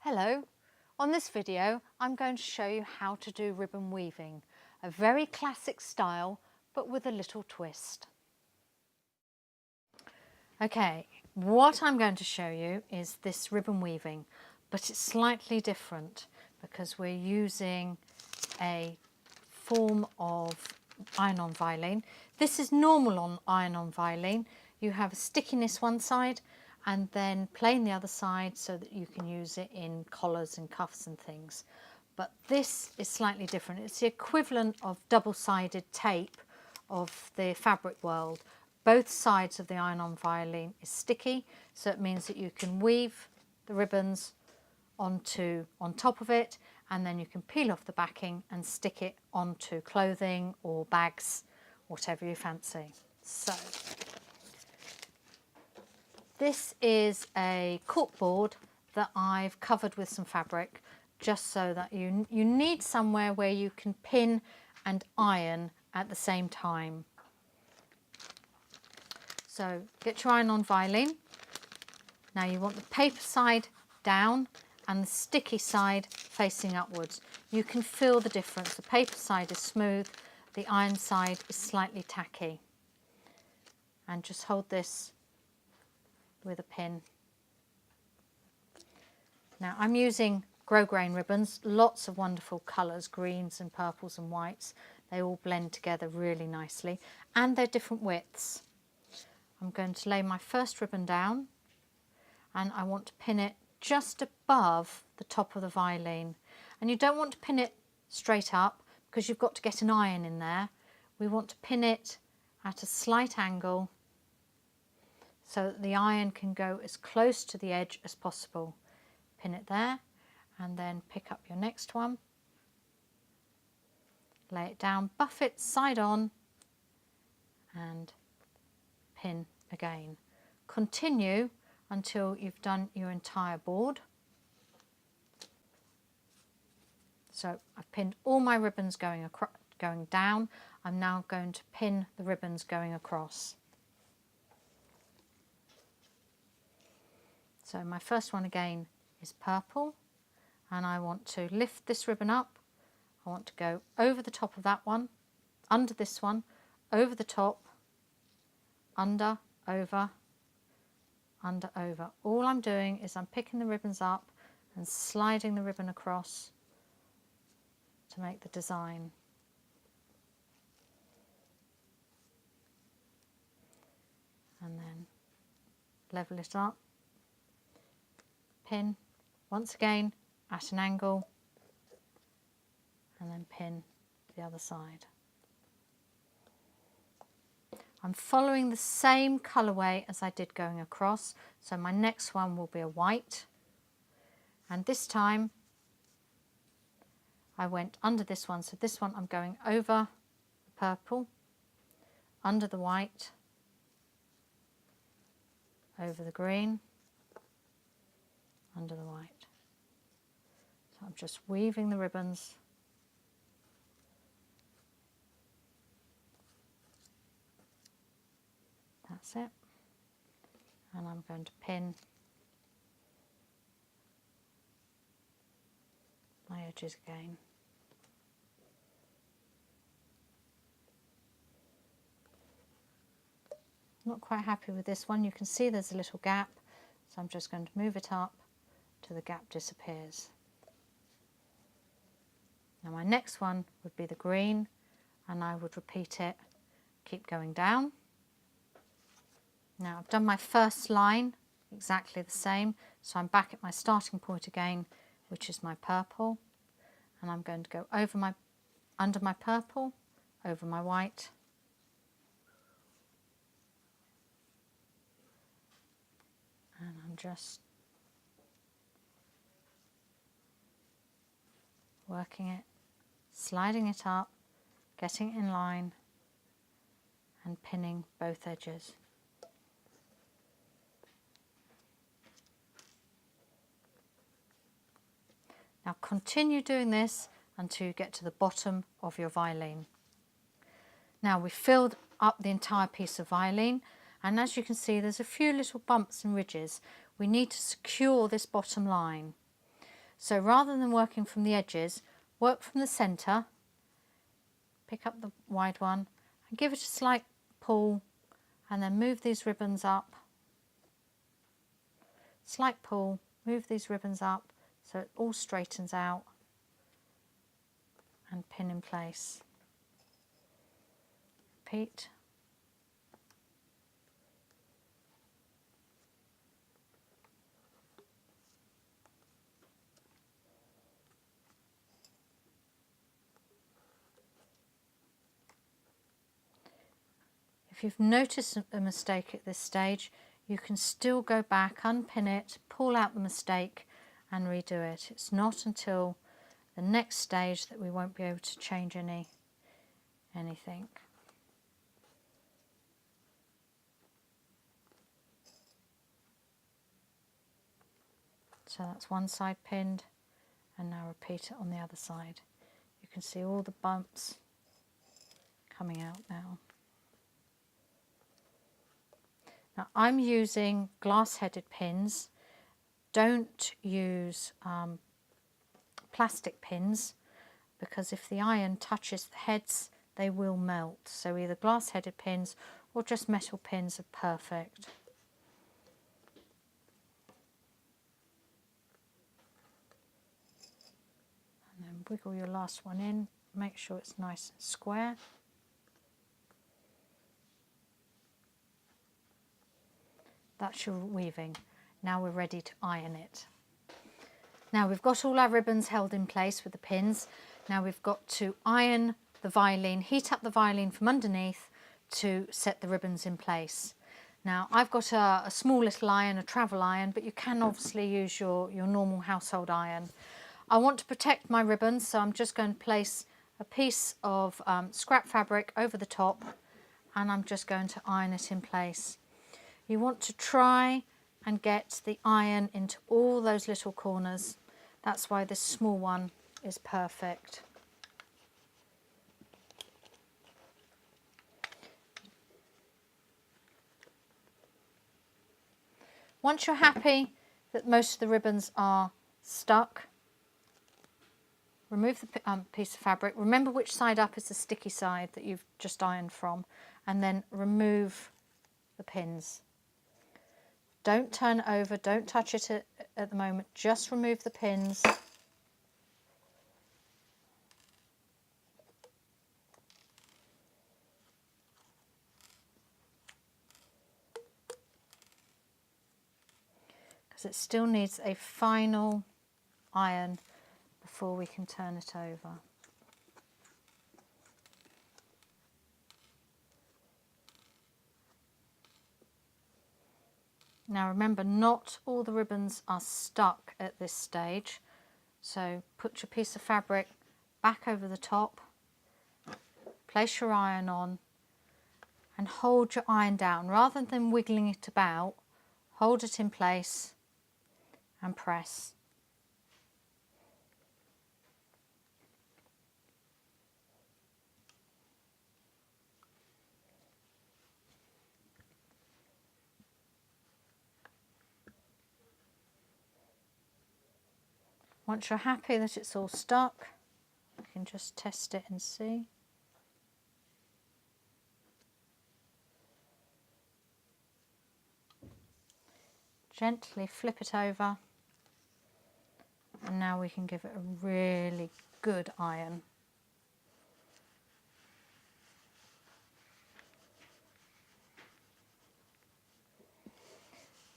Hello, on this video I'm going to show you how to do ribbon weaving, a very classic style but with a little twist. Okay, what I'm going to show you is this ribbon weaving, but it's slightly different because we're using a form of iron-on violin. This is normal on iron-on violin. You have a stickiness one side and then plain the other side so that you can use it in collars and cuffs and things. But this is slightly different. It's the equivalent of double-sided tape of the fabric world. Both sides of the iron-on violin is sticky, so it means that you can weave the ribbons on top of it, and then you can peel off the backing and stick it onto clothing or bags, whatever you fancy. So this is a corkboard that I've covered with some fabric, just so that you need somewhere where you can pin and iron at the same time. So get your iron-on violin. Now you want the paper side down and the sticky side facing upwards. You can feel the difference. The paper side is smooth, the iron side is slightly tacky. And just hold this with a pin. Now I'm using grosgrain ribbons, lots of wonderful colours, greens and purples and whites. They all blend together really nicely, and they're different widths. I'm going to lay my first ribbon down and I want to pin it just above the top of the violin. And you don't want to pin it straight up because you've got to get an iron in there. We want to pin it at a slight angle so that the iron can go as close to the edge as possible. Pin it there and then pick up your next one, lay it down, buff it side on and pin again. Continue until you've done your entire board. So I've pinned all my ribbons going down. I'm now going to pin the ribbons going across. So my first one again is purple, and I want to lift this ribbon up. I want to go over the top of that one, under this one, over the top, under, over, under, over. All I'm doing is I'm picking the ribbons up and sliding the ribbon across to make the design. And then level it up, pin once again at an angle, and then pin the other side. I'm following the same colourway as I did going across, so my next one will be a white, and this time I went under this one, so this one I'm going over the purple, under the white, over the green, under the white. So I'm just weaving the ribbons that's it, and I'm going to pin my edges again. Not quite happy with this one. You can see there's a little gap, so I'm just going to move it up till the gap disappears. Now my next one would be the green, and I would repeat it, keep going down. Now I've done my first line exactly the same, so I'm back at my starting point again, which is my purple, and I'm going to go over under my purple, over my white, and I'm just working it, sliding it up, getting it in line and pinning both edges. Now continue doing this until you get to the bottom of your violin. Now we've filled up the entire piece of violin, and as you can see there's a few little bumps and ridges. We need to secure this bottom line. So rather than working from the edges, work from the centre, pick up the wide one and give it a slight pull, and then move these ribbons up. Slight pull, move these ribbons up so it all straightens out, and pin in place. Repeat. If you've noticed a mistake at this stage, you can still go back, unpin it, pull out the mistake and redo it. It's not until the next stage that we won't be able to change anything. So that's one side pinned, and now repeat it on the other side. You can see all the bumps coming out now. Now I'm using glass-headed pins. Don't use plastic pins, because if the iron touches the heads, they will melt. So either glass-headed pins or just metal pins are perfect. And then wiggle your last one in, make sure it's nice and square. That's your weaving. Now we're ready to iron it. Now we've got all our ribbons held in place with the pins. Now we've got to iron the violin, heat up the violin from underneath to set the ribbons in place. Now I've got a small little iron, a travel iron, but you can obviously use your normal household iron. I want to protect my ribbons, so I'm just going to place a piece of scrap fabric over the top, and I'm just going to iron it in place. You want to try and get the iron into all those little corners. That's why this small one is perfect. Once you're happy that most of the ribbons are stuck, remove the piece of fabric. Remember which side up is the sticky side that you've just ironed from, and then remove the pins. Don't turn it over, don't touch it at the moment, just remove the pins. Because it still needs a final iron before we can turn it over. Now remember, not all the ribbons are stuck at this stage, so put your piece of fabric back over the top, place your iron on and hold your iron down. Rather than wiggling it about, hold it in place and press. Once you're happy that it's all stuck, you can just test it and see. Gently flip it over, and now we can give it a really good iron.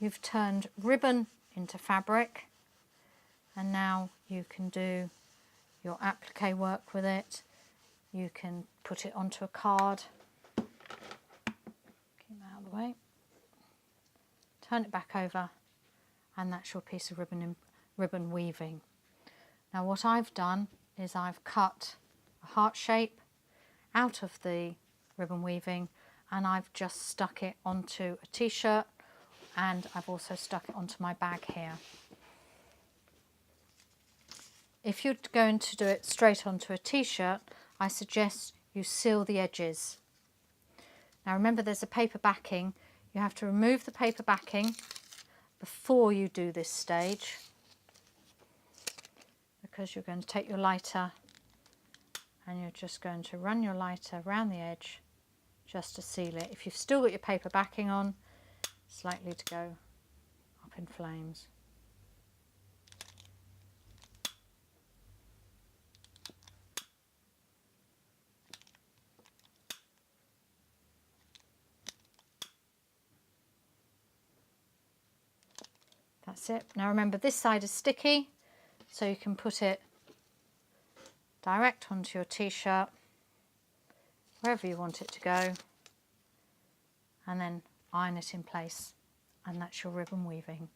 You've turned ribbon into fabric, and now you can do your applique work with it. You can put it onto a card. Keep that out of the way. Turn it back over, and that's your piece of ribbon weaving. Now what I've done is I've cut a heart shape out of the ribbon weaving, and I've just stuck it onto a t-shirt, and I've also stuck it onto my bag here. If you're going to do it straight onto a t-shirt, I suggest you seal the edges. Now remember, there's a paper backing. You have to remove the paper backing before you do this stage. because you're going to take your lighter and you're just going to run your lighter around the edge just to seal it. If you've still got your paper backing on, it's likely to go up in flames. That's it. Now remember, this side is sticky, so you can put it direct onto your t-shirt, wherever you want it to go, and then iron it in place, and that's your ribbon weaving.